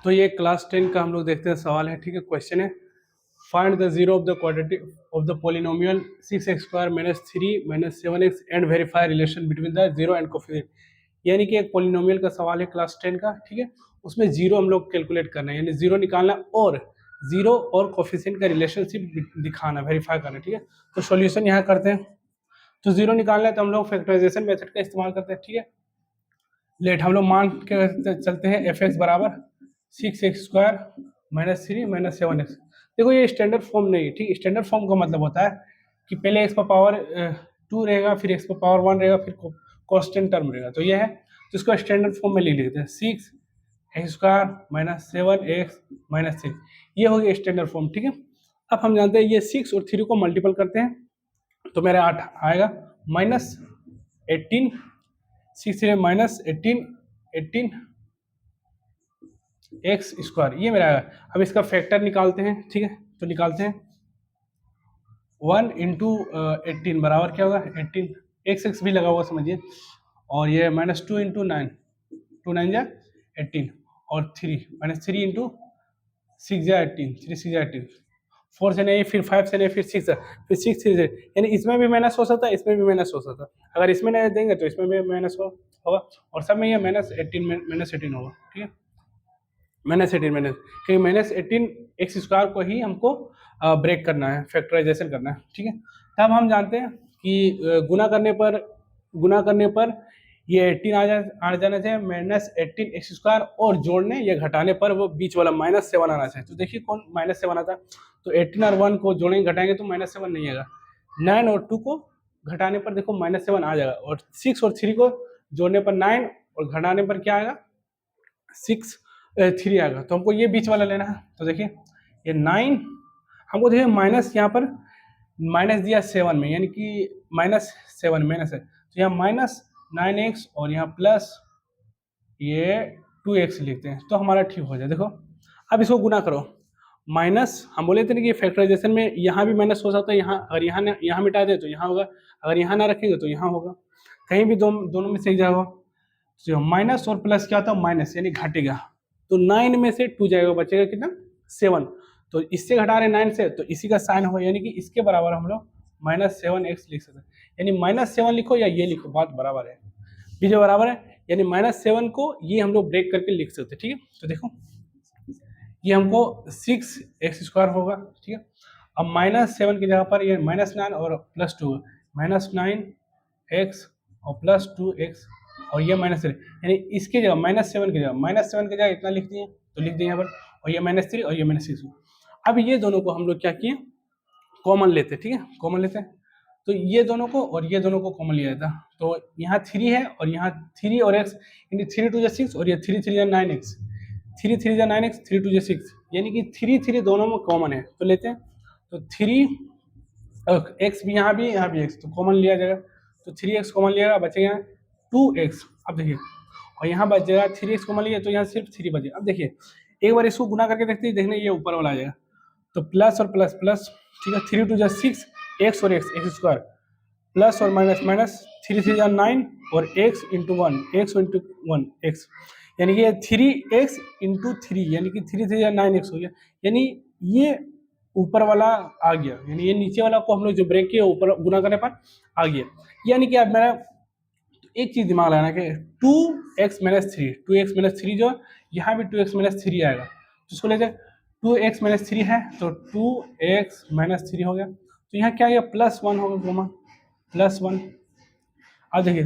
तो ये क्लास 10 का हम लोग देखते हैं सवाल है, ठीक है। क्वेश्चन है find the zero of the quadratic of the polynomial 6x² - 3 - 7x and verify relation between the zero and coefficient. यानी कि एक पोलिनोमियल का सवाल है क्लास 10 का, ठीक है। उसमें जीरो हम लोग कैलकुलेट करना है, यानी जीरो निकालना और जीरो और कोफिशिएंट का रिलेशनशिप दिखाना, वेरीफाई करना, ठीक है। तो सॉल्यूशन यहाँ करते हैं। तो जीरो निकालना है तो हम लोग फैक्टराइजेशन मेथड का इस्तेमाल करते हैं, ठीक है। लेट हम लोग मान के चलते हैं एफ एक्स बराबर 6x² - 3 - 7x। देखो ये स्टैंडर्ड फॉर्म नहीं है, ठीक। स्टैंडर्ड फॉर्म का मतलब होता है कि पहले x पर पावर 2 रहेगा, फिर x पर पावर 1 रहेगा, फिर कांस्टेंट टर्म रहेगा। तो ये है, तो इसको स्टैंडर्ड फॉर्म में लिख देते हैं 6x² - 7x - 3। ये हो गया स्टैंडर्ड फॉर्म, ठीक है। अब हम जानते हैं ये 6 और 3 को मल्टीपल करते हैं तो मेरा 8 आएगा -18, 6 से -18 x², ये मेरा आएगा। अब इसका फैक्टर निकालते हैं, ठीक है। तो निकालते हैं 1 × 18 बराबर क्या होगा 18, x भी लगा हुआ समझिए, और ये -2 × 9, 2 9 जा 18, और 3 -3 × 6 जा 18, 3 6 जा 18, 4 से नहीं, फिर 5 से नहीं, फिर 6 फिर 6 3 से, यानी इसमें भी माइनस हो सकता है, इसमें भी माइनस हो सकता है। अगर इसमें नहीं देंगे तो इसमें भी माइनस होगा, और सब में ये -18 होगा, ठीक है। -18 क्योंकि -18 x² को ही हमको ब्रेक करना है, फैक्टराइजेशन करना है, ठीक है। तब हम जानते हैं कि गुना करने पर ये 18 आ जाना चाहिए, -18 x², और जोड़ने या घटाने पर वो बीच वाला -7 आना चाहिए। तो देखिए कौन -7 आता है, तो 18 और 1 को जोड़ेंगे घटाएंगे तो -7 नहीं आएगा। 9 और 2 को घटाने पर देखो -7 आ जाएगा, और 6 और 3 को जोड़ने पर 9 और घटाने पर क्या आएगा 3 आएगा। तो हमको ये बीच वाला लेना है। तो देखिए ये 9 हमको देखिए माइनस, यहाँ पर माइनस दिया 7 में, यानी कि -7 माइनस है, तो यहाँ -9x और यहाँ प्लस ये 2x लिखते हैं तो हमारा ठीक हो जाए। देखो अब इसको गुना करो, माइनस हम बोले थे ना कि फैक्टराइजेशन में यहाँ भी माइनस हो सकता है, यहाँ अगर यहाँ मिटा दे तो यहाँ होगा, अगर यहाँ ना रखेंगे तो यहाँ होगा, कहीं भी दोनों में से एक जाएगा। तो माइनस और प्लस क्या होता है माइनस, यानी घटेगा, तो 9 में से 2 जाएगा, बचेगा कितना 7। तो इससे घटा रहे 9 से, तो इसी का साइन होगा, यानी कि इसके बराबर हम लोग -7x लिख सकते हैं, यानी -7 लिखो या ये लिखो, बात बराबर है, बीजो बराबर है, यानी -7 को ये हम लोग ब्रेक करके लिख सकते हैं, ठीक है। तो देखो ये हमको 6x² होगा, ठीक है। अब -7 की जगह पर ये -9 और +2, -9x और +2x और ये -3, यानी इसकी जगह -7 की जगह इतना लिख दिए, तो लिख दिए यहाँ पर, और ये -3 और ये -6। अब ये दोनों को हम लोग क्या किए, कॉमन लेते, ठीक है, कॉमन लेते हैं। तो ये दोनों को और ये दोनों को कॉमन लिया जाता, तो यहाँ 3 है और यहाँ 3 और x, यानी 3 2 6 और ये 3 3 9x, 3 3 9x, 3 2 6, यानी कि 3 3 दोनों में कॉमन है, तो लेते हैं। तो 3 x भी यहाँ भी x, तो कॉमन लिया जाएगा, तो 3x कॉमन लिया, बचेगा 2x। अब देखिए, और यहाँ बच जाएगा 3x कॉमन लिया, तो यहाँ सिर्फ 3 बचे। अब देखिए एक बार इसको गुना करके देखते हैं, देखने ये ऊपर वाला आ जाएगा, तो प्लस और प्लस प्लस, ठीक है। 3 2 6 x और x² प्लस और माइनस माइनस, 3 3 9 और x × 1 x, यानी कि 3x × 3, यानी कि 3 3 9x हो गया, यानी ये ऊपर वाला आ गया, यानी ये नीचे वाला को हम लोग जो ब्रेक किया ऊपर गुना करने पर आ गया, यानी कि अब मेरा एक चीज दिमाग लगाना कि 2x - 3 जो यहाँ भी 2x - 3 आएगा, तो इसको लेते 2x - 3 है, तो 2x - 3 हो गया, तो यहाँ क्या आ गया +1 होगा, गोमा +1। अब देखिए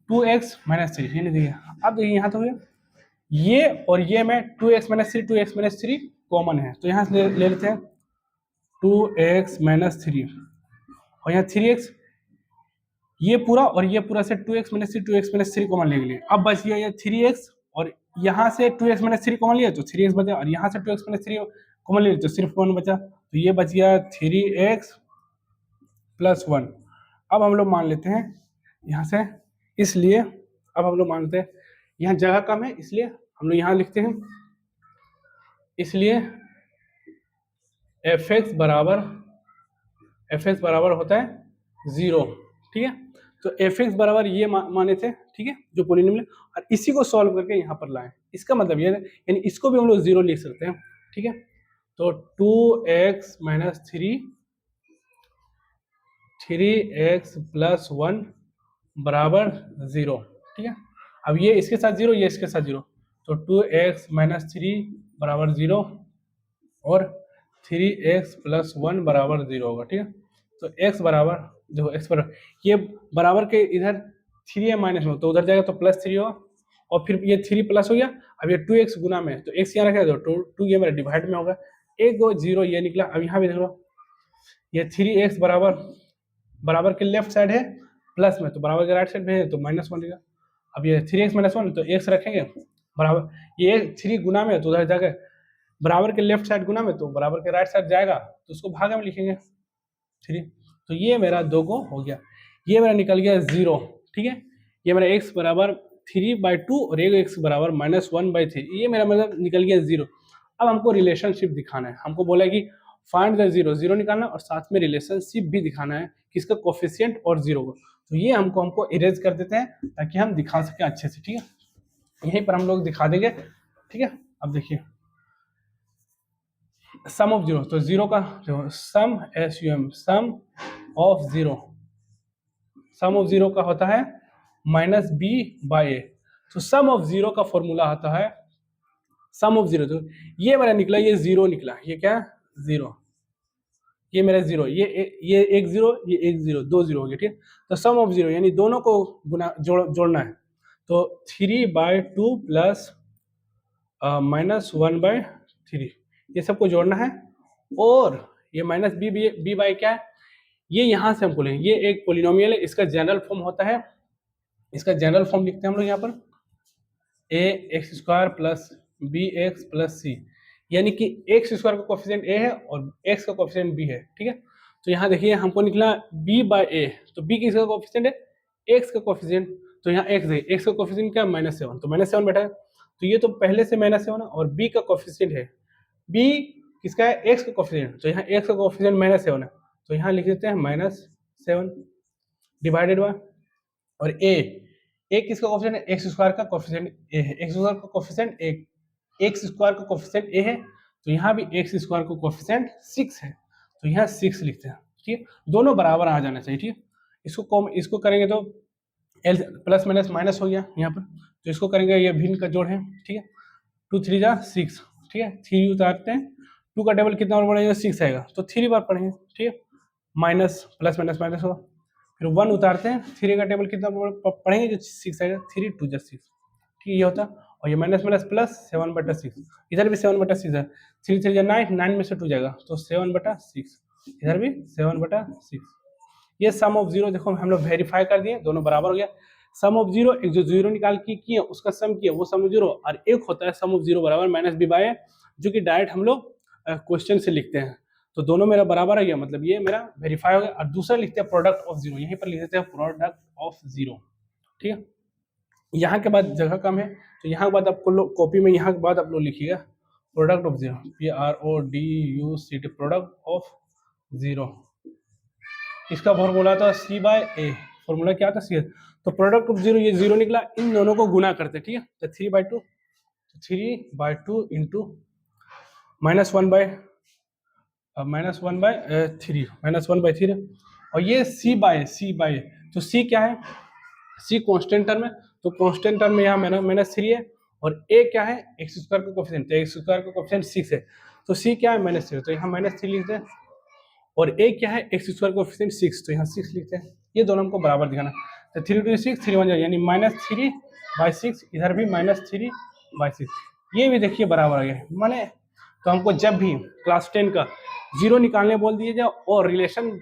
2x - 3, यानी देखिए अब देखिए यहाँ तो हो गया ये, और ये में 2x - 3 कॉमन है, तो यहाँ से ले लेते हैं 2x - 3, और यहाँ 3x, ये पूरा और ये पूरा से 2x - 3 कॉमन ले लिए। अब बच गया ये 3x, और यहाँ से 2x - 3 कॉमन लिया तो 3x बचा, और यहाँ से 2x - 3 कॉमन लिया तो सिर्फ 1 बचा, तो ये बच गया 3x + 1। अब हम लोग मान लेते हैं यहाँ से, इसलिए अब हम लोग मानते हैं यहाँ जगह कम है, इसलिए हम लोग यहाँ लिखते हैं, इसलिए fx बराबर होता है 0, ठीक है। तो एफ एक्स बराबर ये माने थे, ठीक है, जो पोलिनोमियल, और इसी को सॉल्व करके यहाँ पर लाए। इसका मतलब ये यानी इसको भी हम लोग 0 लिख सकते हैं, ठीक है। तो 2x माइनस 3x प्लस 1 बराबर 0, ठीक है। अब ये इसके साथ 0, ये इसके साथ 0, तो 2x माइनस 3 बराबर 0 और 3x प्लस 1 बराबर 0 होगा, ठीक है। तो x बराबर, देखो x बराबर, ये बराबर के इधर 3 है माइनस में, तो उधर जाएगा तो प्लस 3 होगा, और फिर ये 3 प्लस हो गया। अब ये 2x गुना में, तो x यहाँ रखेगा तो 2 ये मेरा डिवाइड में होगा, 1 2 0 ये निकला। अब यहाँ भी देख लो, ये 3x बराबर के लेफ्ट साइड है प्लस में, तो बराबर के राइट साइड में है तो माइनस 1 रहेगा। अब ये 3x माइनस 1, तो x रखेंगे बराबर, ये 3 गुना में तो उधर जाकर बराबर के लेफ्ट साइड गुना में, तो बराबर के राइट साइड जाएगा तो उसको भागा में लिखेंगे 3। तो ये मेरा 2 को हो गया, ये मेरा निकल गया 0, ठीक है। ये मेरा x बराबर 3/2 और एक x बराबर -1/3, ये मेरा मतलब निकल गया 0। अब हमको रिलेशनशिप दिखाना है, हमको बोला कि फाइंड द 0, 0 निकालना और साथ में रिलेशनशिप भी दिखाना है किसका, कोफिशिएंट और 0 को। तो ये हमको इरेज कर देते हैं ताकि हम दिखा सकें अच्छे से, ठीक है। यहीं पर हम लोग दिखा देंगे, ठीक है। अब देखिए सम ऑफ 0, तो 0 का जो सम SUM, सम ऑफ 0 का होता है -b/a। तो सम ऑफ 0 का फॉर्मूला आता है सम ऑफ 0, तो ये मेरा निकला, ये 0 निकला, ये क्या 0, ये मेरा 0, ये एक 0, ये एक 0, 2 0 हो गया, ठीक है। तो सम ऑफ 0 यानी दोनों को गुना जोड़ना है, तो 3/2 प्लस -1/3 ये सबको जोड़ना है, और ये माइनस बी बाई क्या है, ये यहाँ से हमको लेंगे, ये एक पोलिनोमियल है, इसका जनरल फॉर्म होता है, इसका जनरल फॉर्म लिखते हैं हम लोग यहाँ पर ax² plus bx plus c, यानी कि x² का कोफिशिएंट a है और x का कोफिशिएंट b है, ठीक है। तो यहाँ देखिए हमको निकला b/a, तो b किसका कोफिशिएंट है, x का कोफिशिएंट, तो यहाँ x है, x का कोफिशिएंट क्या -7, तो -7 बैठा है, तो ये तो पहले से -7 है, और b का कोफिशिएंट है, b किसका है, x का कोफिशिएंट, तो यहाँ x का कोफिशिएंट -7 है, तो यहाँ लिख देते हैं -7 डिवाइडेड बाय, और a किसका कोफिशिएंट है, x² का कोफिशिएंट a है, x² का कोफिशिएंट x² का कोफिशिएंट a है, तो यहाँ भी x² का कोफिशिएंट 6 है, तो यहाँ 6 लिखते हैं, ठीक है। दोनों बराबर आ जाना चाहिए, ठीक है। इसको करेंगे तो l प्लस माइनस माइनस हो गया यहाँ पर, तो इसको करेंगे, ये भिन्न का जोड़ है, ठीक है। 2 3 जा 6, ठीक है, 3 उतारते हैं, 2 का टेबल कितना बार पढ़ेंगे, 6 आएगा, तो 3 बार पढ़ेंगे, ठीक है, माइनस प्लस माइनस माइनस होगा, फिर 1 उतारते हैं, 3 का टेबल कितना पढ़ेंगे, जो 6 आएगा, 3 2 जा 6, ठीक है, ये होता। और ये माइनस माइनस प्लस 7/6, इधर भी 7/6 है, 3 3 जा 9, 9 में से 2 जाएगा, तो 7/6, इधर भी 7/6। ये सम ऑफ 0 देखो हम लोग वेरीफाई कर दिए, दोनों बराबर हो गया। सम ऑफ 0, एक जो 0 निकाल के किए उसका सम किया, वो सम ऑफ 0, और एक होता है सम ऑफ 0 बराबर -b/a, जो कि डायरेक्ट हम लोग क्वेश्चन से लिखते हैं। तो दोनों मेरा बराबर है, मतलब ये मेरा वेरीफाई हो गया। और दूसरा लिखते हैं प्रोडक्ट ऑफ 0, यहीं पर लिख देते हैं प्रोडक्ट ऑफ 0, ठीक है। यहाँ के बाद जगह कम है, तो यहाँ के बाद आपको लोग कॉपी में यहाँ के बाद आप लोग लिखिएगा product of 0, PRODUCT, product of 0। इसका फॉर्मूला था c/a, फॉर्मूला क्या था c, तो प्रोडक्ट ऑफ 0, ये 0 निकला, इन दोनों को गुना करते, ठीक है। तो 3/2 इंटू -1/3 और ये c/a, तो c क्या है, c कांस्टेंट टर्म है, तो कांस्टेंट टर्म में यहाँ -3 है, और a क्या है, x² का कोफिशिएंट, तो x² का कोफिशिएंट 6 है, तो c क्या है -3, तो यहाँ -3 लिखते हैं, और a क्या है, x² कोफिशिएंट 6, तो यहाँ 6 लिखते हैं। ये दोनों हमको बराबर दिखाना, तो 3 2 6, 3 1 यानी -3/6, इधर भी -3/6, ये भी देखिए बराबर आ गया, माने। तो हमको जब भी क्लास 10 का 0 निकालने बोल दिए जाए और रिलेशन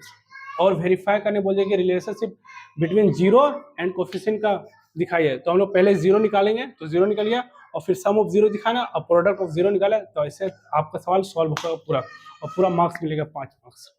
और वेरीफाई करने बोल दिए कि रिलेशनशिप बिटवीन 0 एंड कोफिशिएंट का दिखाइए, तो हम लोग पहले 0 निकालेंगे, तो 0 निकल गया, और फिर सम ऑफ 0 दिखाना और प्रोडक्ट ऑफ 0 निकाला, तो ऐसे आपका सवाल सॉल्व होगा पूरा, और पूरा मार्क्स मिलेगा 5 मार्क्स।